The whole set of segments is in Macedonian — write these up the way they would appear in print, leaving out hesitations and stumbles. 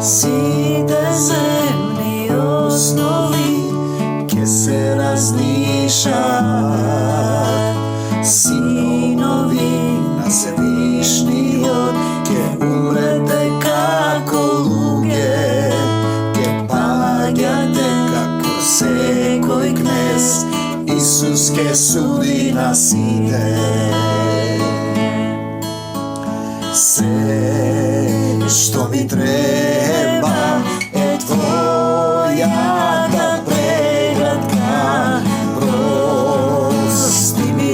Site zemni osnovi ke se raznišat, sinovi na Svevišnjoj ke umrete kako luge, ke pađate kako sekoj knez, Isus ke sudi nas ide. Sve što mi treba je tvoja ta pregratka. Prosti mi,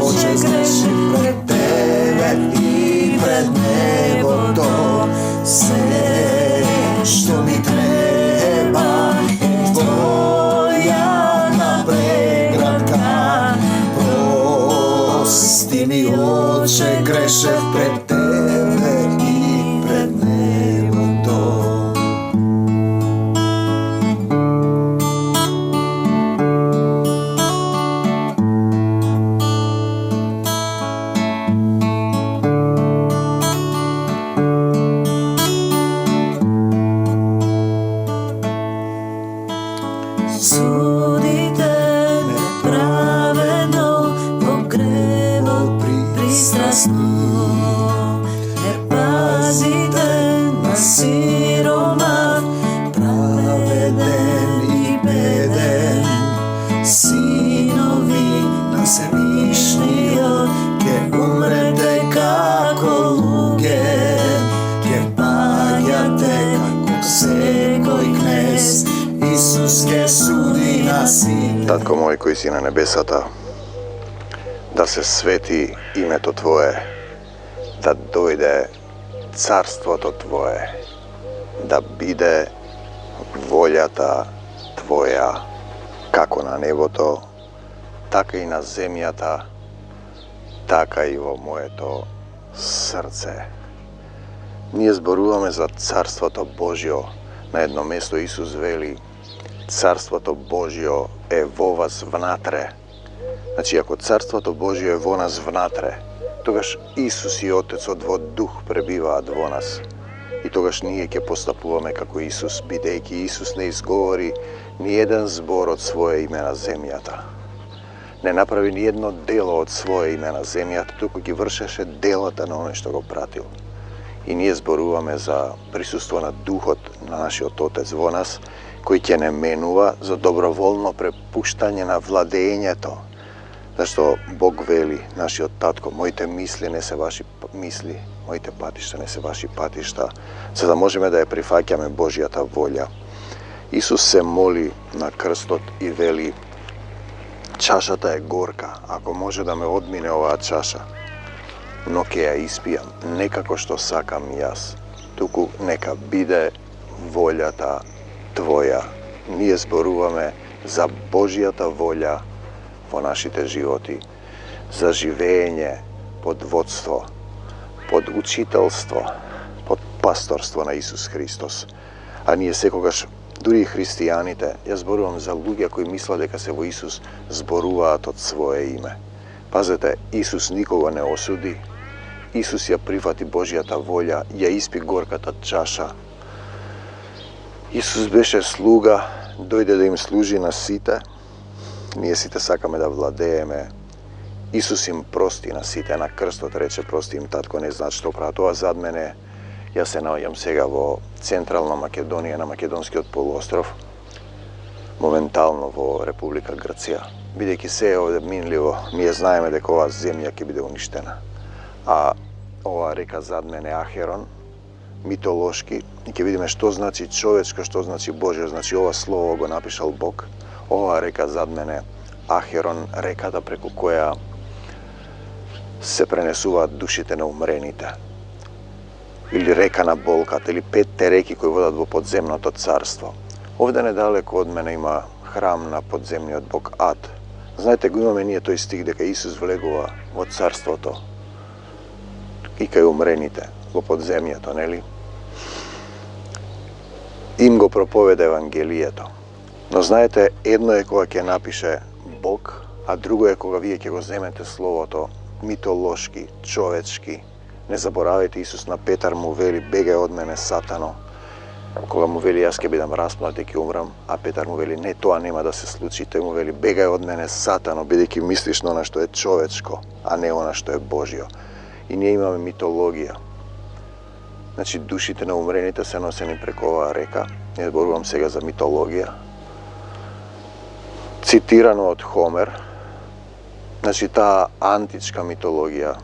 Oče, grešim pred tebe i pred nebo to. Sve što mi treba je tvoja ta pregratka. Prosti mi, Oče, grešim pred tebe i pred nebo to. Sudite me pravedno, pogrevo pristrasno. Ne pazite na siromah, praveden i beden. Sinovi na Svevišnjoj ke umrete kako luge, ke pađate kako sekoj knez, Isus ke sudi nas ide. Tatko moj koji si na nebesata, da se sveti ime to Tvoje, da dojde carstvo to Tvoje, da bide voljata Tvoja, kako na nebo to, така и на земјата, така и во моето срце. Ние зборуваме за Царството Божјо. На едно место Исус вели, Царството Божјо е во вас внатре. Значи, ако Царството Божјо е во нас внатре, тогаш Исус и Отецот во дух пребиваат во нас. И тогаш ние ќе постапуваме како Исус, бидејќи Исус не изговори ни еден збор од свое име на земјата. Не направи ни едно дело од свое име на земјата, туку ги вршеше делата на оној што го пратил. И ние зборуваме за присуство на Духот на нашиот Отец во нас, кој ќе не менува за доброволно препуштање на владењето. Зашто Бог вели, нашиот Татко, моите мисли не се ваши мисли, моите патишта не се ваши патишта, за да можеме да ја прифаќаме Божјата волја. Исус се моли на крстот и вели, чашата е горка, ако може да ме одмине оваа чаша, но ќе ја испијам, не како што сакам јас, туку нека биде волјата Твоја. Ние зборуваме за Божјата волја во нашите животи, за живење под водство, под учителство, под пасторство на Исус Христос. А ние секогаш, дури и христијаните, ја зборувам за луѓе кои мислат дека се во Исус зборуваат од свое име. Пазете, Исус никого не осуди. Исус ја прифати Божјата волја, ја испи горката чаша. Исус беше слуга, дојде да им служи на сите. Ние сите сакаме да владееме. Исус им прости на сите, на крстот рече, прости им, татко, не знаат што прават. Тоа зад мене, јас се наоѓам сега во Централна Македонија, на Македонскиот полуостров, моментално во Република Грција. Бидејќи се е овде минливо, ние знаеме дека оваа земја ќе биде уништена. А оваа река зад мене Ахерон, митолошки, и ќе видиме што значи човечко, што значи Божјо, значи ова слово го напишал Бог. Оваа река зад мене Ахерон, реката преку која се пренесуваат душите на умрените. Или река на болката, или 5 реки кои водат во подземното царство. Овде недалеко од мене има храм на подземниот Бог Ад. Знаете, го имаме ние тој стих дека Исус влегува во царството и кај умрените, во подземјето, нели? Им го проповеда Евангелието. Но знаете, едно е кога ќе напише Бог, а друго е кога вие ќе го земете словото митолошки, човечки. Не заборавајте, Исус на Петар му вели, бегај од мене, Сатано. Кога му вели јас ќе бидам распнат и ќе умрам, а Петар му вели не, тоа нема да се случи. Тој му вели бегај од мене сатано, бидејќи мислиш на она што е човечко, а не она што е Божјо. И ние имаме митологија. Значи душите на умрените се носени преку оваа река. Не зборувам сега за митологија. Цитирано од Хомер. Значи таа античка митологија,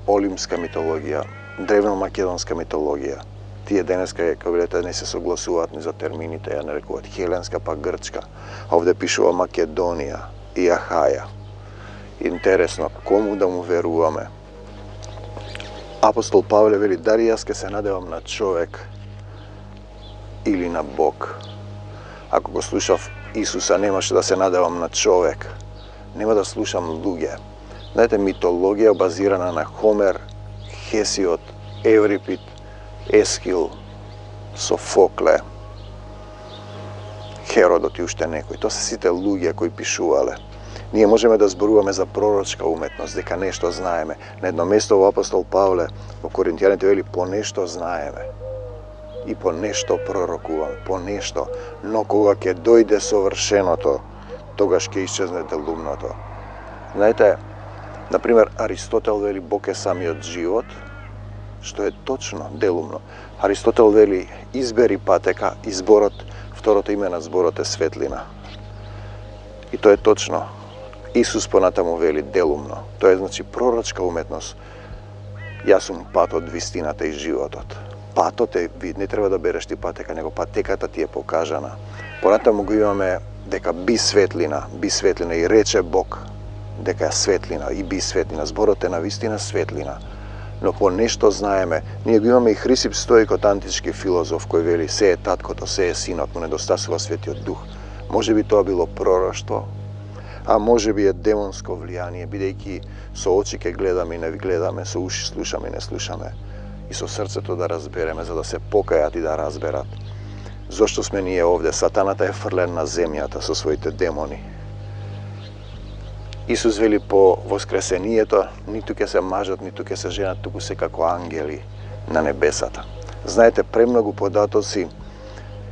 олимска митологија, древномакедонска митологија. Тие денеска, како видите, не се согласуваат ни за термините, ја нарекуваат хеленска, па грчка. А овде пишува Македонија и Ахаја. Интересно, кому да му веруваме? Апостол Павле вели, дари јас ке се надевам на човек или на Бог. Ако го слушав Исуса, немаше да се надевам на човек. Нема да слушам луѓе. Знаете, митологија базирана на Хомер, Хесиод, Еврипид, Ескил, Софокле, Херодот и уште некои. Тоа се сите луѓе кои пишувале. Ние можеме да зборуваме за пророчка уметност, дека нешто знаеме. На едно место во апостол Павле, во Коринтијаните вели, по нешто знаеме. И по нешто пророкуваме, по нешто. Но кога ќе дојде совршеното, тогаш ќе исчезне делумното. Знаете, например, Аристотел вели Бог е самиот живот, што е точно, делумно. Аристотел вели, избери патека, и зборот, второто име на зборот е светлина. И тоа е точно. Исус понатаму вели делумно. Тоа е значи пророчка уметност. Јас сум патот, вистината и животот. Патот е, не треба да береш ти патека, него патеката ти е покажана. Понатаму го имаме дека би светлина и рече Бог дека е светлина и би светлина. Зборот е на вистина светлина. Но по нешто знаеме. Ние го имаме и Хрисип Стоикот, антички филозоф, кој вели се е таткото, се е синот, му недостасува Светиот Дух. Може би тоа било пророштво, а може би е демонско влијание, бидејќи со очи ке гледаме и не гледаме, со уши слушаме и не слушаме, и со срцето да разбереме, за да се покајат и да разберат. Зошто сме ние овде? Сатаната е фрлен на земјата со своите демони. Исус вели по воскресението, ниту ќе се мажат, ниту ќе се женат, туку се како ангели на небесата. Знаете, премногу податоци,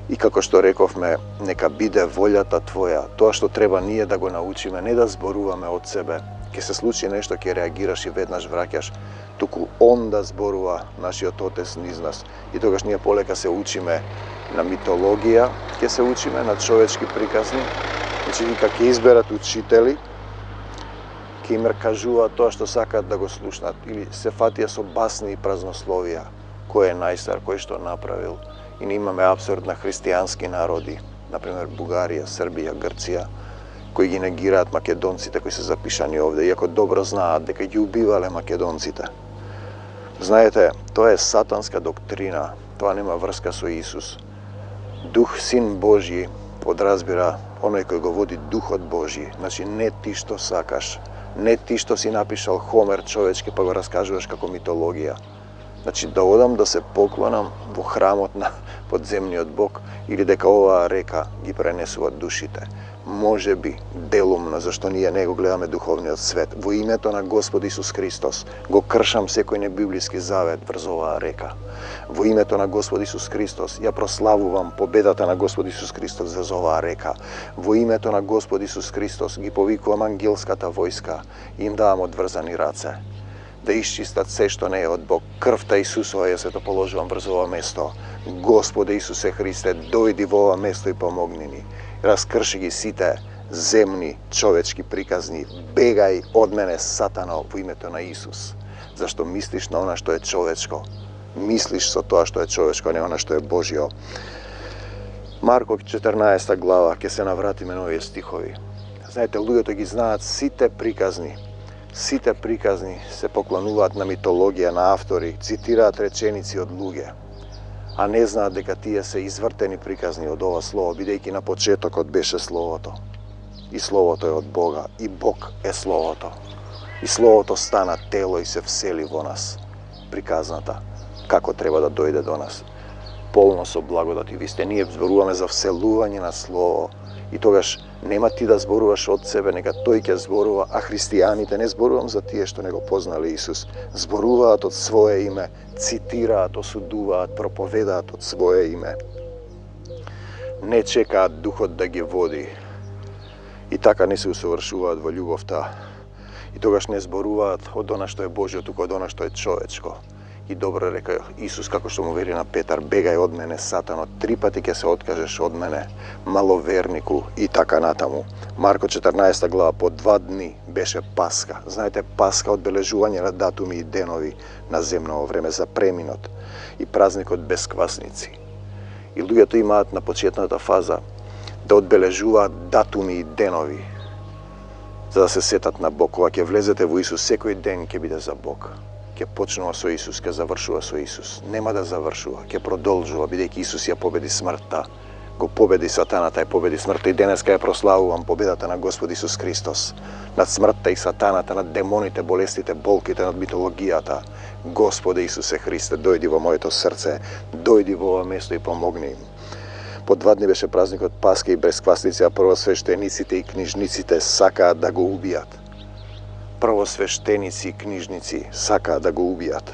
и како што рековме, нека биде волјата Твоја. Тоа што треба ние да го научиме, не да зборуваме од себе. Ке се случи нешто, ќе реагираш и веднаш враќаш, туку Он да зборува, нашиот Отец низ нас. И тогаш ние полека се учиме на митологија, ќе се учиме на човечки приказни, значи вика ќе изберат учители, ќе им кажуваат тоа што сакаат да го слушнат, или се фатија со басни и празнословија, кој е најстар, кој што направил. И ние имаме абсурд на христијански народи, например Бугарија, Србија, Грција, кои ги негираат македонците кои се запишани овде, иако добро знаат дека ги убивале македонците. Знаете, тоа е сатанска доктрина, тоа нема врска со Исус. Дух Син Божји подразбира оној кој го води Духот Божји, значи не ти што сакаш, не ти што си напишал Хомер човечки па го раскажуваш како митологија. Значи да одам да се поклонам во храмот на подземниот Бог или дека оваа река ги пренесува душите. Може би делумно, зашто ние не го гледаме духовниот свет. Во името на Господ Исус Христос го кршам секој небиблиски завет врз оваа река. Во името на Господ Исус Христос ја прославувам победата на Господ Исус Христос врз оваа река. Во името на Господ Исус Христос ги повикувам ангелската војска и им давам одврзани раце да исчистат се што не е од Бог. Крвта Исусова ја се то положувам врз ова место. Господе Исусе Христе, дојди во ова место и помогни ни. Раскрши ги сите земни човечки приказни. Бегај од мене, сатано, во името на Исус. Зашто мислиш на она што е човечко. Мислиш со тоа што е човечко, а не она што е Божјо. Марко 14 глава, ќе се навратиме на овие стихови. Знаете, луѓето ги знаат сите приказни. Сите приказни се поклонуваат на митологија, на автори, цитираат реченици од луѓе, а не знаат дека тие се извртени приказни од ова слово, бидејќи на почетокот беше Словото. И Словото е од Бога, и Бог е Словото. И Словото стана тело и се всели во нас. Приказната, како треба да дојде до нас. Полно со благодат и висте, ние зборуваме за вселување на Слово. И тогаш нема ти да зборуваш од себе, нека тој ќе зборува, а христијаните, не зборувам за тие што не го познале Исус, зборуваат од свое име, цитираат, осудуваат, проповедаат од свое име. не чекаат духот да ги води и така не се усовршуваат во љубовта и тогаш не зборуваат од она што е Божјо, туку од она што е човечко. И добро река Исус, како што му вели на Петар, бегај од мене, Сатано, 3 пати ќе се откажеш од мене, маловернику, и така натаму. Марко 14 глава, по 2 дни беше Пасха. Знаете, Пасха одбележување на датуми и денови на земново време за преминот и празникот без квасници. И луѓето имаат на почетната фаза да одбележуваат датуми и денови, за да се сетат на Бог. Кога ќе влезете во Исус, секој ден ќе биде за Бог. Ќе почнува со Исус, ќе завршува со Исус. Нема да завршува, ќе продолжува, бидејќи Исус ја победи смртта, го победи сатаната и победи смртта. И денеска ја прославувам победата на Господ Исус Христос над смртта и сатаната, над демоните, болестите, болките, над митологијата. Господе Исусе Христе, дојди во моето срце, дојди во ова место и помогни им. По 2 дни беше празникот Пасха и без квасници, а првосвештениците и книжниците сакаат да го убијат. Првосвештеници и книжници сакаат да го убијат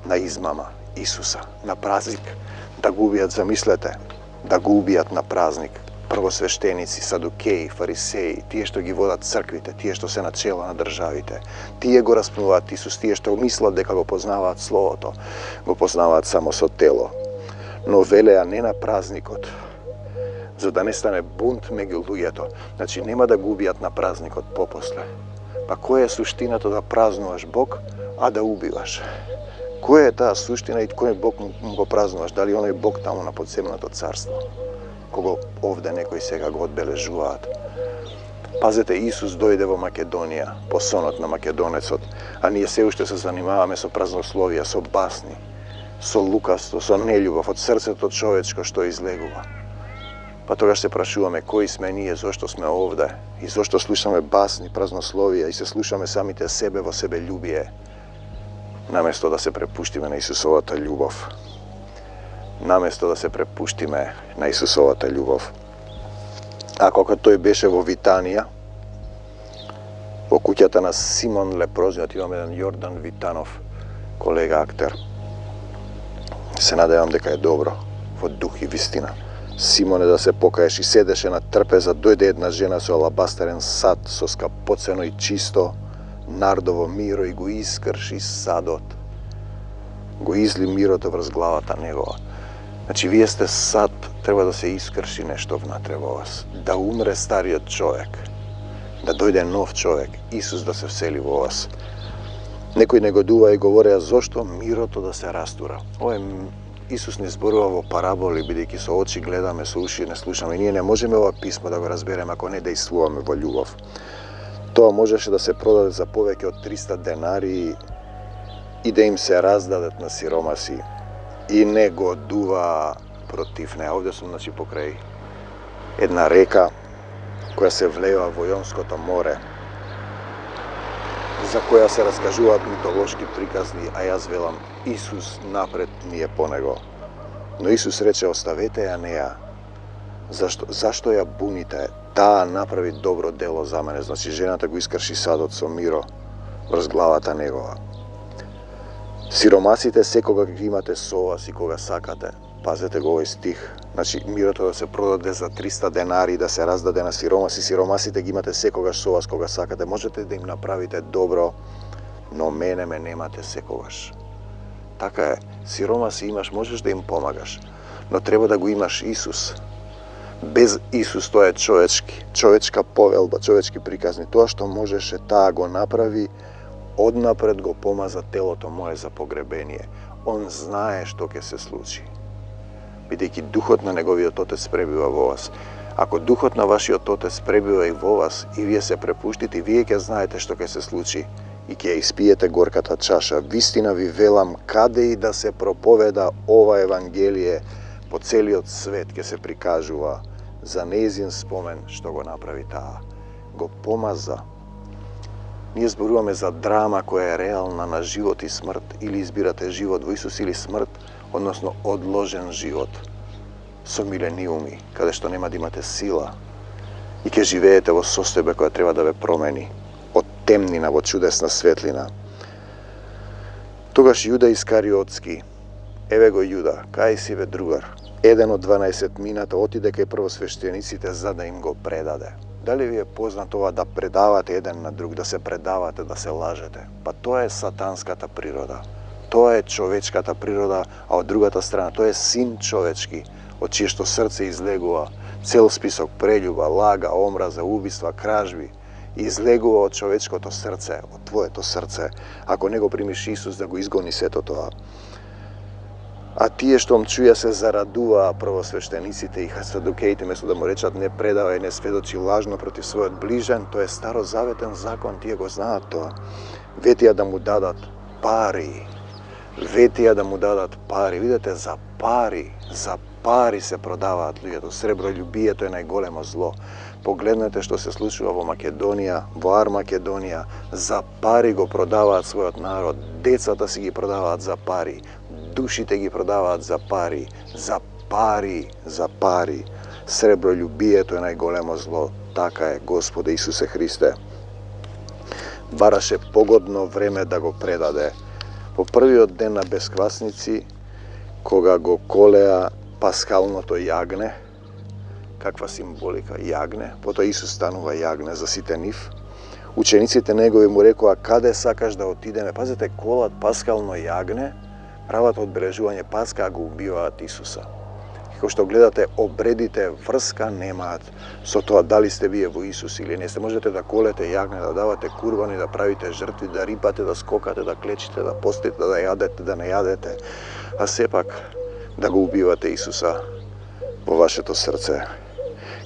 на измама Исуса, на празник, да го убијат, замислете, да го убијат на празник. Првосвештеници, садукеи, фарисеи, тие што ги водат црквите, тие што се на чело на државите, тие го распнуваат Исус, тие што мислат дека го познаваат Словото, го познаваат само со тело. Но велеа не на празникот, за да не стане бунт меѓу луѓето. Значи нема да го убијат на празникот попосле. Па која е суштината да празнуваш Бог, а да убиваш? Која е таа суштина и кој Бог го празнуваш? Дали оној Бог таму на подземното царство, кого овде некои сега го одбележуваат? Пазете, Исус дојде во Македонија, по сонот на македонецот, а ние се уште се занимаваме со празнословија, со басни, со лукавство, со нељубов, од срцето човечко што излегува. Па тогаш се прашуваме кои сме ние, зошто сме овде и зошто слушаме басни, празнословија и се слушаме самите себе во себељубие, наместо да се препуштиме на Исусовата љубов. Наместо да се препуштиме на Исусовата љубов. А кога тој беше во Витанија, во куќата на Симон Лепрозниот, имаме еден Јордан Витанов, колега актер. Се надевам дека е добро, во дух и вистина. Симоне, да се покаеш, и седеше на трпеза, дојде една жена со алабастерен сад, со скапоцено и чисто нардово миро и го искрши садот. Го изли мирото врз главата негова. Значи, вие сте сад, треба да се искрши нешто внатре во вас. Да умре стариот човек, да дојде нов човек, Исус да се всели во вас. Некои негодува и говореа зошто мирото да се растура. Исус не зборува во параболи, бидејќи со очи гледаме, со уши не слушаме. Ние не можеме ова писмо да го разбереме ако не действуваме во љубов. Тоа можеше да се продаде за повеќе од 300 денари и да им се раздадат на сиромаси. И не годува против неа. Овде сум, значи, покрај една река која се влева во Јонското море, за која се раскажуваат митолошки приказни, а јас велам, Исус напред ни е по него. Но Исус рече, оставете ја неа. Зашто ја буните? Таа направи добро дело за мене. Значи, жената го искрши садот со миро врз главата негова. Сиромасите секога ги имате со вас и кога сакате. Пазете го овој стих. Значи, мирото да се продаде за 300 денари, да се раздаде на сиромаси. Сиромасите ги имате секогаш со вас кога сакате. Можете да им направите добро, но мене ме немате секогаш. Така е. Сиромаси имаш, можеш да им помагаш. Но треба да го имаш Исус. Без Исус тоа е човечка повелба, човечки приказни. Тоа што можеше, таа го направи, однапред го помаза телото мое за погребение. Он знае што ќе се случи. Бидејќи духот на неговиот Отец пребива во вас. Ако духот на вашиот Отец пребива и во вас, и вие се препуштите, вие ќе знаете што ќе се случи и ќе испиете горката чаша. Вистина ви велам, каде и да се проповеда ова Евангелие, по целиот свет ќе се прикажува за нејзин спомен што го направи таа. Го помаза. Ние зборуваме за драма која е реална на живот и смрт, или избирате живот во Исус или смрт, односно одложен живот со милениуми, каде што нема да имате сила и ќе живеете во состојба која треба да ве промени од темнина во чудесна светлина. Тогаш Јуда Искариотски Еве го Јуда, кај си бе другар? Еден од 12 мината отиде кај првосвештениците за да им го предаде. Дали ви е познато ова да предавате еден на друг, да се предавате, да се лажете? Па тоа е сатанската природа. Тоа е човечката природа, а од другата страна тоа е син човечки, од чие што срце излегува цел список прељуба, лага, омраза, убиства, кражби. Излегува од човечкото срце, од твоето срце, ако не го примиш Исус да го изгони сето тоа. А тие што чуја се зарадуваа првосвештениците и садукеите, место да му речат не предавај, не сведочи лажно против својот ближен, тоа е старозаветен закон, тие го знаат тоа. Ветија да му дадат пари. Ветија да му дадат пари. Видете, за пари се продаваат луѓето. Сребролюбието е најголемо зло. Погледнете што се случува во Македонија, во Армакедонија. За пари го продаваат својот народ. Децата си ги продаваат за пари. Душите ги продаваат за пари. За пари. Сребролюбието е најголемо зло. Така е, Господе Исусе Христе. Бараше погодно време да го предаде. По првиот ден на бесквасници, кога го колеа пасхалното јагне, каква символика, јагне, потоа Исус станува јагне за сите нив. Учениците негови му рекоа, каде сакаш да отидеме? Пазете, колат пасхално јагне, прават одбележување Пасха, а го убиваат Исуса. Како што гледате, обредите врска немаат со тоа дали сте вие во Исус или не сте. Можете да колете јагне, да давате курбани, да правите жртви, да рипате, да скокате, да клечите, да постите, да јадете, да не јадете, а сепак да го убивате Исуса во вашето срце.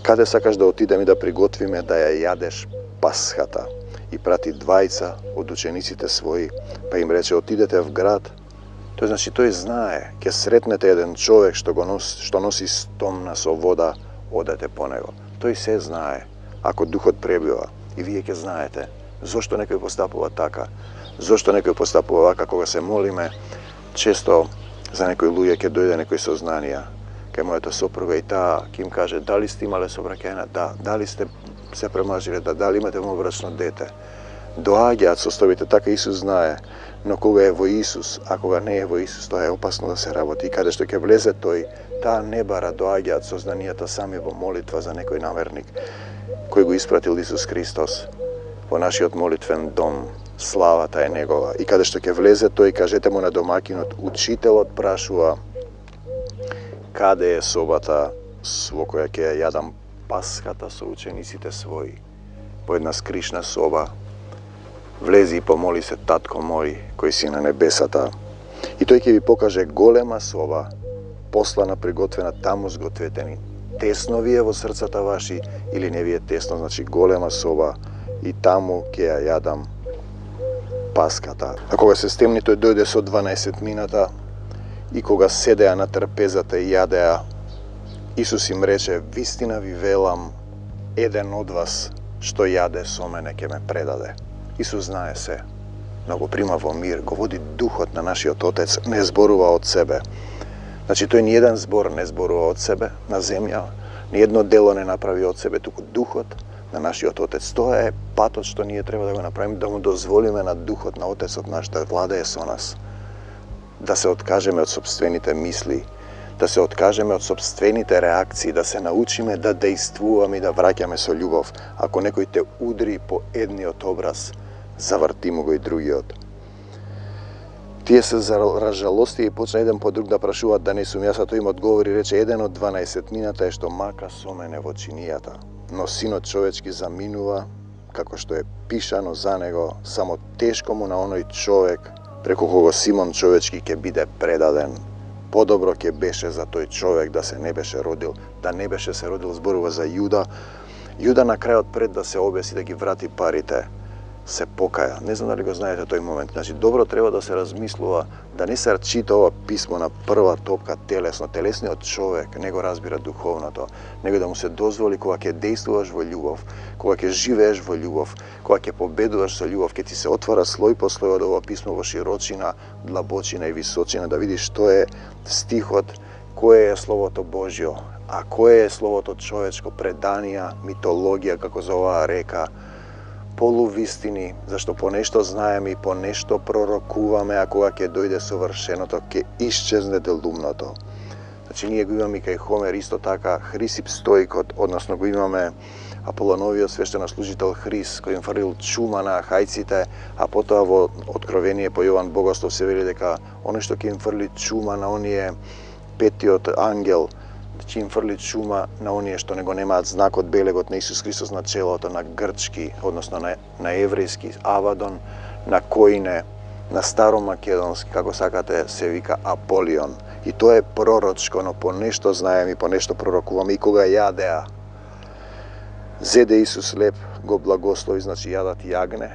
Каде сакаш да отидеме да приготвиме да ја јадеш Пасхата? И прати двајца од учениците своји, па им рече, отидете в град. Тој значи тој знае, ќе сретнете еден човек што носи стомна со вода, одете по него. Тој се знае, ако духот пребива, и вие ќе знаете зошто некој постапува така, зошто некој постапува вака. Кога се молиме, често за некои луѓе ќе дојде некој сознанија. Кај мојата сопруга и таа ќе им каже, дали сте имале собраќајна? Да. Дали сте се премажиле? Да. Дали имате момбрачно дете? Доаѓаат состојбите, така Исус знае. Но кога е во Исус, а кога не е во Исус, тоа е опасно да се работи. И каде што ќе влезе тој, таа не бара, доаѓаат сознанијата сами во молитва за некој наверник, кој го испратил Исус Христос во нашиот молитвен дом. Славата е негова. И каде што ќе влезе тој, кажете му на домакинот, учителот прашува, каде е собата во која ќе ја јадам Пасхата со учениците своји? По една скришна соба. Влези и помоли се, татко мој, кој си на небесата. И тој ќе ви покаже голема соба, послана, приготвена, таму сгответени. Тесно ви е во срцата ваши или не ви е тесно, значи голема соба и таму ќе ја јадам Пасхата. А кога се стемни, тој дојде со 12 мината и кога седеа на трпезата и јадеа, Исус им рече, вистина ви велам, еден од вас што јаде со мене ќе ме предаде. Исус знае се, но го прима во мир, го води духот на нашиот Отец, не зборува од себе. Значи тој ни еден збор не зборува од себе на земја, ни едно дело не направи од себе, туку духот на нашиот Отец. Тоа е патот што ние треба да го направиме, да му дозволиме на духот на Отецот наш да владее со нас. Да се откажеме од сопствените мисли, да се откажеме од сопствените реакции, да се научиме да дејствуваме и да враќаме со љубов. Ако некој те удри по едниот образ, заврти му го и другиот. Тие се разжалости и почна еден по друг да прашуваат да не сум јас, а тој им одговори, рече, еден од 12 мината е што мака со мене во чинијата, но синот човечки заминува, како што е пишано за него, само тешко му на оној човек преку кого Симон човечки ќе биде предаден. Подобро ќе беше за тој човек да се не беше родил, да не беше се родил, зборува за Јуда. Јуда на крајот пред да се обеси да ги врати парите, се покаја. Не знам дали го знаете тој момент. Значи, добро треба да се размислува, да не се чита ова писмо на прва топка телесно. Телесниот човек не го разбира духовното, него да му се дозволи кога ќе дејствуваш во љубов, кога ќе живееш во љубов, кога ќе победуваш со љубов, ќе ти се отвара слој по слој од ова писмо во широчина, длабочина и височина, да видиш што е стихот, кое е Словото Божјо, а кое е Словото човечко, преданија, митологија, како за оваа река, полувистини, зашто по нешто знаеме и по нешто пророкуваме, а кога ќе дојде совршеното, ќе исчезне делумното. Значи, ние го имаме кај Хомер исто така Хрисип стоикот, односно го имаме Аполоновиот свештенослужител Хрис, кој им фрлил чума на хајците, а потоа во Откровение по Јован Богослов се вели дека оној што ќе им фрли чума на оние петиот ангел, ќе им фрли чума на оние што не го немаат знакот белегот на Исус Христос на челото, на грчки, односно на еврејски Авадон, на Коине, на старомакедонски, како сакате, се вика Аполион. И тоа е пророчко, но по нешто знаеме и по нешто пророкуваме. И кога јадеа, зеде Исус леп, го благослови, значи јадат јагне,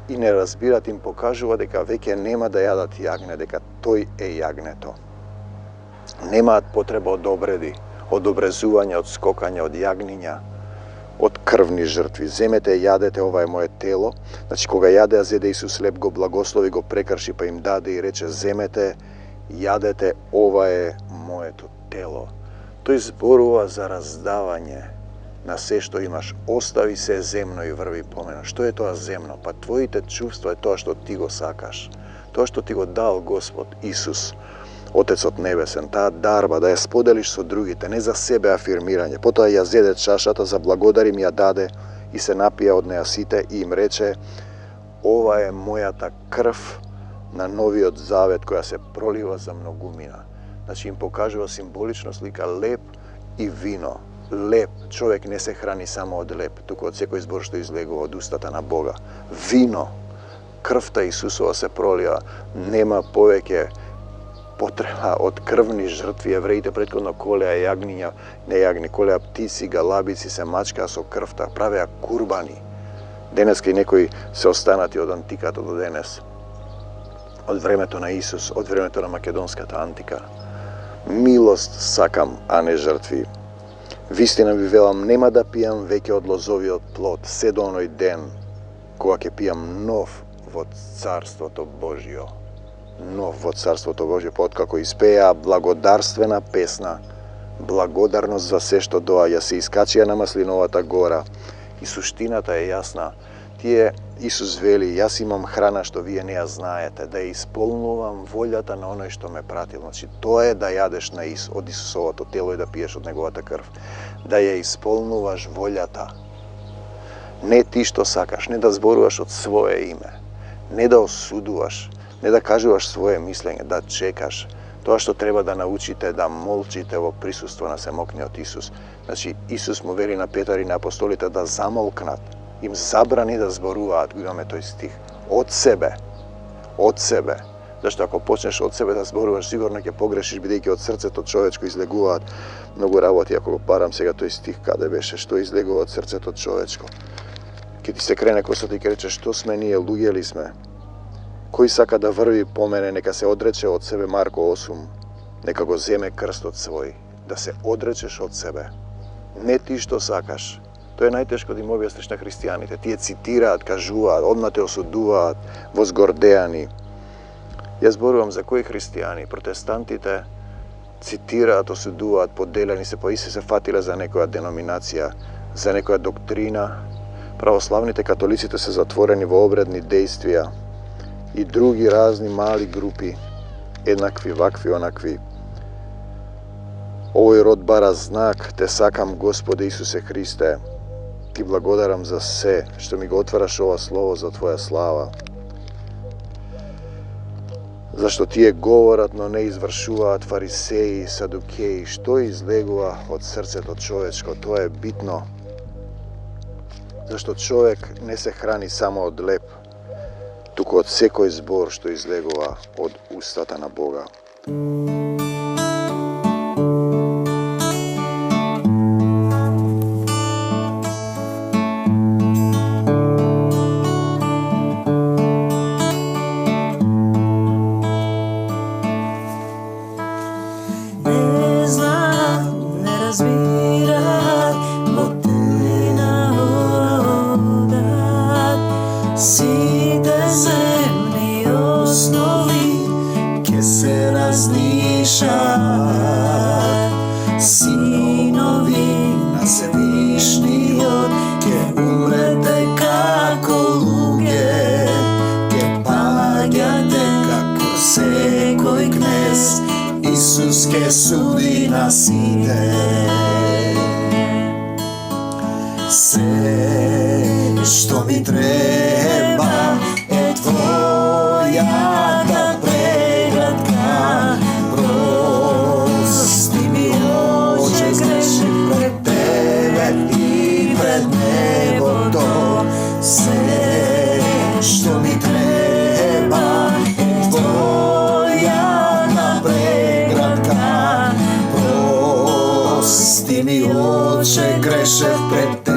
и не разбират, им покажува дека веќе нема да јадат јагне, дека тој е јагнето. Немаат потреба од обреди, од обрезување, од скокање, од јагниња, од крвни жртви. Земете, јадете, ова е мое тело. Значи, кога јадеа, зеде Исус леп, го благослови, го прекрши, па им даде и рече, земете, јадете, ова е моето тело. Тој зборува за раздавање на се што имаш. Остави се земно и врви по мене. Што е тоа земно? Па твоите чувства е тоа што ти го сакаш. Тоа што ти го дал Господ Исус, Отецот Небесен, таа дарба да ја споделиш со другите, не за себе афирмирање. Потоа ја зеде чашата, заблагодари, ми ја даде и се напија од неа сите и им рече, ова е мојата крв на новиот завет која се пролива за многумина. Значи им покажува символично слика леп и вино. Леп, човек не се храни само од леп, туку од секој збор што излегува од устата на Бога. Вино, крвта Исусова се пролива, нема повеќе потреба од крвни жртви. Евреите претходно колеа јагниња, не јагни, колеа птици, галабици, се мачкаа со крвта, правеа курбани. Денеска и некои се останати од антиката до денес. Од времето на Исус, од времето на македонската антика. Милост сакам, а не жртви. Вистина ви велам, нема да пијам веќе од лозовиот плод, се до оној ден, кога ќе пијам нов во Царството Божјо. Нов во Царството Божјо, откако испеа благодарствена песна, благодарност за се што доаѓа, се искачија на Маслиновата гора. И суштината е јасна. Тие, Исус вели, јас имам храна што вие не ја знаете, да ја исполнувам волјата на оној што ме пратил. Значи, тоа е да јадеш на од Исусовото тело и да пиеш од неговата крв. Да ја исполнуваш волјата. Не ти што сакаш, не да зборуваш од свое име, не да осудуваш, не да кажуваш свое мислење, да чекаш. Тоа што треба да научите, да молчите во присуство на семокниот Исус. Значи, Исус му вели на Петар и на апостолите да замолкнат. Им забрани да зборуваат, го имаме тој стих. Од себе. Од себе. Зашто ако почнеш од себе да зборуваш, сигурно ќе погрешиш, бидејќи од срцето човечко излегуваат многу работи. Ако го парам сега тој стих, каде беше, што излегува од срцето човечко. Ке ти се крене косото и ке рече, што сме ние, луѓе ли сме? Кој сака да врви по мене, нека се одрече од себе, Марко 8, нека го земе крстот свој, да се одречеш од себе. Не ти што сакаш. Тоа е најтешко да им објасниш на христијаните. Тие цитираат, кажуваат, одма те осудуваат, возгордеани. Јас зборувам за кои христијани. Протестантите цитираат, осудуваат, поделени се, па и се фатиле за некоја деноминација, за некоја доктрина. Православните католиците се затворени во обредни дејствија и други разни мали групи, еднакви, вакви, онакви. Овој род бара знак, те сакам Господе Исусе Христе. Ти благодарам за се што ми го отвараш ова слово за Твоја слава. Зашто тие говорат, но не извршуваат, фарисеи, садукеи, што излегува од срцето човечко, тоа е битно. Зашто човек не се храни само од леп, туку од секој збор што излегува од устата на Бога. Сите земни основи ке се разнишат, синови на Всевишниот ке Isus che sudi nas ide. Sve što mi treba je tvoja ta pregratka. Prosti mi Oče, zgrešim pred tebe i pred nebo to. Sve što mi treba je tvoja ta pregratka. Prosti mi Oče, grešim pred tebe